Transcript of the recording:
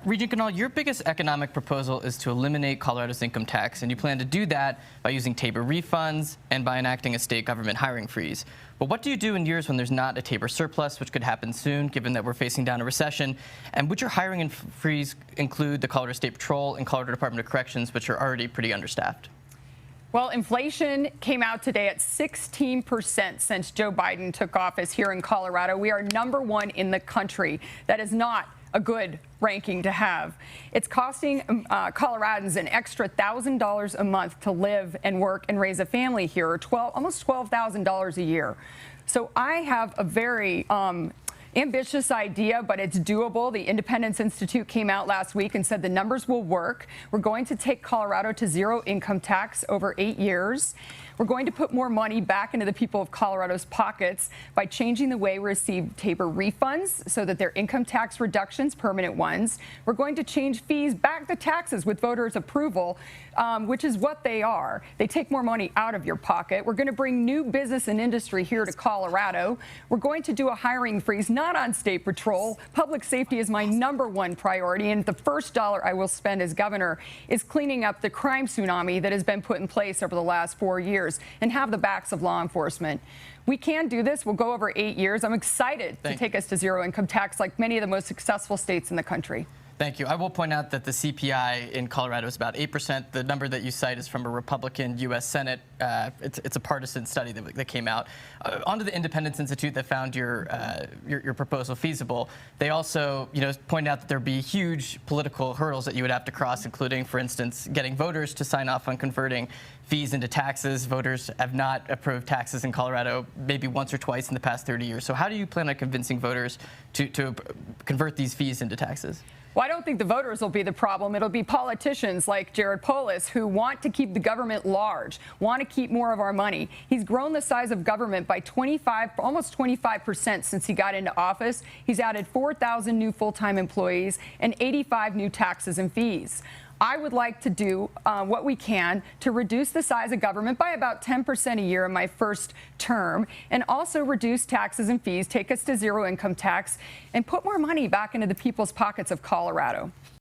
Regent Ganal, your biggest economic proposal is to eliminate Colorado's income tax, and you plan to do that by using Tabor refunds and by enacting a state government hiring freeze. But what do you do in years when there's not a Tabor surplus, which could happen soon, given that we're facing down a recession? And would your hiring and freeze include the Colorado State Patrol and Colorado Department of Corrections, which are already pretty understaffed? Well, inflation came out today at 16% since Joe Biden took office here in Colorado. We are #1 in the country. That is not a good ranking to have. It's costing Coloradans an extra $1,000 a month to live and work and raise a family here, or almost $12,000 a year. So I have a very ambitious idea, but it's doable. The Independence Institute came out last week and said the numbers will work. We're going to take Colorado to zero income tax over 8 years. We're going to put more money back into the people of Colorado's pockets by changing the way we receive Tabor refunds so that they're income tax reductions, permanent ones. We're going to change fees back to taxes with voters' approval, which is what they are. They take more money out of your pocket. We're going to bring new business and industry here to Colorado. We're going to do a hiring freeze, not on State Patrol. Public safety is my #1 priority, and the first dollar I will spend as governor is cleaning up the crime tsunami that has been put in place over the last 4 years and have the backs of law enforcement. We can do this. We'll go over 8 years. I'm excited to take us to zero income tax like many of the most successful states in the country. Thank you. I will point out that the CPI in Colorado is about 8%. The number that you cite is from a Republican U.S. Senate. It's a partisan study that came out. Onto the Independence Institute that found your proposal feasible. They also, pointed out that there'd be huge political hurdles that you would have to cross, including, for instance, getting voters to sign off on converting fees into taxes. Voters have not approved taxes in Colorado maybe once or twice in the past 30 years. So how do you plan on convincing voters to convert these fees into taxes? Well, I don't think the voters will be the problem. It'll be politicians like Jared Polis who want to keep the government large, want to keep more of our money. He's grown the size of government by almost 25% since he got into office. He's added 4,000 new full-time employees and 85 new taxes and fees. I would like to do what we can to reduce the size of government by about 10% a year in my first term, and also reduce taxes and fees, take us to zero income tax, and put more money back into the people's pockets of Colorado.